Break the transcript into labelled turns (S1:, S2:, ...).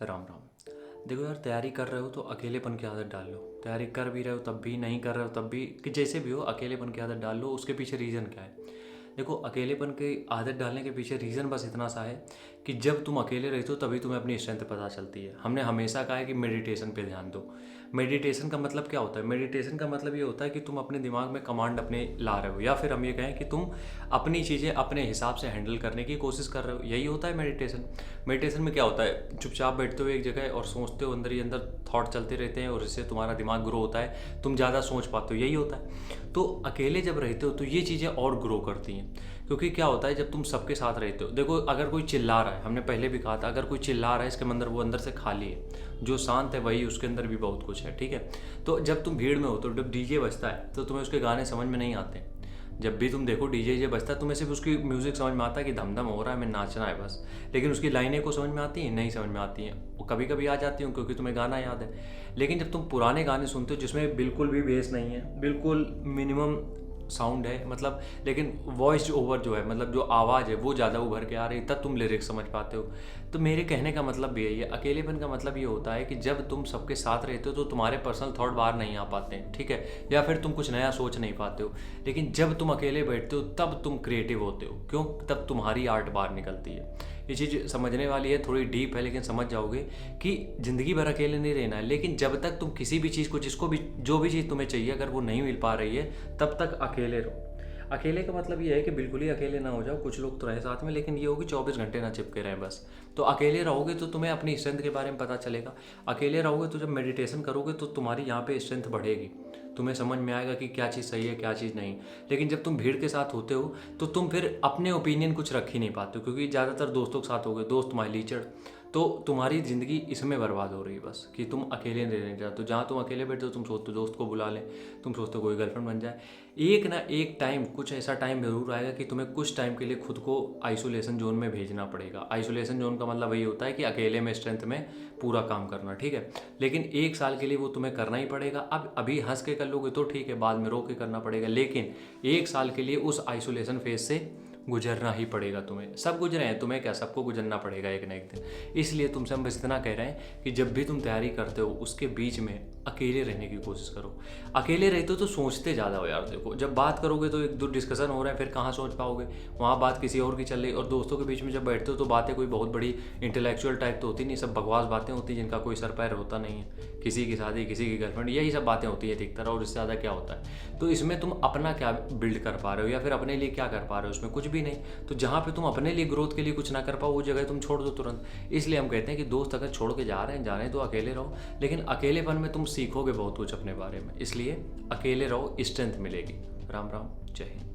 S1: राम राम। देखो यार, तैयारी कर रहे हो तो अकेलेपन की आदत डाल लो। तैयारी कर भी रहे हो तब भी, नहीं कर रहे हो तब भी, कि जैसे भी हो अकेलेपन की आदत डाल लो। उसके पीछे रीज़न क्या है? देखो, अकेलेपन की आदत डालने के पीछे रीज़न बस इतना सा है कि जब तुम अकेले रहते हो तभी तुम्हें अपनी स्ट्रेंथ पता चलती है। हमने हमेशा कहा है कि मेडिटेशन पे ध्यान दो। मेडिटेशन का मतलब क्या होता है? मेडिटेशन का मतलब ये होता है कि तुम अपने दिमाग में कमांड अपने ला रहे हो, या फिर हम ये कहें कि तुम अपनी चीज़ें अपने हिसाब से हैंडल करने की कोशिश कर रहे हो। यही होता है मेडिटेशन। मेडिटेशन में क्या होता है? चुपचाप बैठते हो एक जगह और सोचते हो, अंदर ही अंदर थॉट चलते रहते हैं और इससे तुम्हारा दिमाग ग्रो होता है, तुम ज़्यादा सोच पाते हो। यही होता है। तो अकेले जब रहते हो तो ये चीज़ें और ग्रो करती हैं। क्योंकि क्या होता है, जब तुम सबके साथ रहते हो, देखो अगर कोई चिल्ला रहा है, हमने पहले भी कहा था, अगर कोई चिल्ला रहा है इसके अंदर, वो अंदर से खाली है। जो शांत है वही, उसके अंदर भी बहुत कुछ है। ठीक है। तो जब तुम भीड़ में हो तो जब डीजे बजता है तो तुम्हें उसके गाने समझ में नहीं आते। जब भी तुम देखो डीजे बजता है, तुम्हें सिर्फ उसकी म्यूज़िक समझ में आता है कि धम धम हो रहा है, हमें नाचना है बस। लेकिन उसकी लाइनें को समझ में आती हैं? नहीं समझ में आती हैं। वो कभी कभी आ जाती हूँ क्योंकि तुम्हें गाना याद है। लेकिन जब तुम पुराने गाने सुनते हो जिसमें बिल्कुल भी बेस नहीं है, बिल्कुल मिनिमम साउंड है, मतलब, लेकिन वॉइस ओवर जो है, मतलब जो आवाज़ है वो ज़्यादा उभर के आ रही, तब तुम लिरिक्स समझ पाते हो। तो मेरे कहने का मतलब भी यही है, अकेलेपन का मतलब ये होता है कि जब तुम सबके साथ रहते हो तो तुम्हारे पर्सनल थॉट बाहर नहीं आ पाते हैं। ठीक है। या फिर तुम कुछ नया सोच नहीं पाते हो। लेकिन जब तुम अकेले बैठते हो तब तुम क्रिएटिव होते हो। क्यों? तब तुम्हारी आर्ट बाहर निकलती है। ये चीज़ समझने वाली है, थोड़ी डीप है, लेकिन समझ जाओगे कि ज़िंदगी भर अकेले नहीं रहना है। लेकिन जब तक तुम किसी भी चीज़ को, जिसको भी, जो भी चीज़ तुम्हें चाहिए, अगर वो नहीं मिल पा रही है, तब तक अकेले रहो। अकेले का मतलब ये है कि बिल्कुल ही अकेले ना हो जाओ। कुछ लोग तो रहे साथ में, लेकिन ये हो कि 24 घंटे ना चिपके रहें बस। तो अकेले रहोगे तो तुम्हें अपनी स्ट्रेंथ के बारे में पता चलेगा। अकेले रहोगे तो जब मेडिटेशन करोगे तो तुम्हारी यहाँ पे स्ट्रेंथ बढ़ेगी। तुम्हें समझ में आएगा कि क्या चीज़ सही है, क्या चीज़ नहीं। लेकिन जब तुम भीड़ के साथ होते हो तो तुम फिर अपने ओपिनियन कुछ रख ही नहीं पाते हो, क्योंकि ज़्यादातर दोस्तों के साथ हो गए, दोस्त तुम्हारी लीचड़। तो तुम्हारी ज़िंदगी इसमें बर्बाद हो रही है बस, कि तुम अकेले नहीं रहना चाहते हो। जहाँ तुम अकेले बैठते हो तुम सोचते हो दोस्त को बुला लें, तुम सोचते हो कोई गर्लफ्रेंड बन जाए। एक ना एक टाइम, कुछ ऐसा टाइम जरूर आएगा कि तुम्हें कुछ टाइम के लिए खुद को आइसोलेशन जोन में भेजना पड़ेगा। आइसोलेशन जोन का मतलब वही होता है कि अकेले में स्ट्रेंथ में पूरा काम करना। ठीक है। लेकिन 1 साल के लिए वो तुम्हें करना ही पड़ेगा। अब अभी हंस के कर लोगे तो ठीक है, बाद में रो के करना पड़ेगा। लेकिन 1 साल के लिए उस आइसोलेशन फेज से गुजरना ही पड़ेगा तुम्हें। सब गुजरे हैं, तुम्हें क्या, सबको गुजरना पड़ेगा एक ना एक दिन। इसलिए तुमसे हम बस इतना कह रहे हैं कि जब भी तुम तैयारी करते हो उसके बीच में अकेले रहने की कोशिश करो। अकेले रहते हो तो सोचते ज़्यादा हो यार। देखो, जब बात करोगे तो एक दो डिस्कशन हो रहा है, फिर कहाँ सोच पाओगे? वहाँ बात किसी और की चल रही। और दोस्तों के बीच में जब बैठते हो तो बातें कोई बहुत बड़ी इंटेलेक्चुअल टाइप तो होती नहीं, सब बकवास बातें होती हैं जिनका कोई सर पैर होता नहीं है। किसी की शादी, किसी की गर्लफ्रेंड, यही सब बातें होती है अधिकतर, और इससे ज़्यादा क्या होता है? तो इसमें तुम अपना क्या बिल्ड कर पा रहे हो, या फिर अपने लिए क्या कर पा रहे हो? उसमें कुछ भी नहीं। तो जहाँ पे तुम अपने लिए ग्रोथ के लिए कुछ ना कर पाओ, वो जगह तुम छोड़ दो तुरंत। इसलिए हम कहते हैं कि दोस्त अगर छोड़ के जा रहे हैं तो अकेले रहो। लेकिन अकेलेपन में तुम सीखोगे बहुत कुछ अपने बारे में। इसलिए अकेले रहो, स्ट्रेंथ मिलेगी। राम राम, जय हिंद।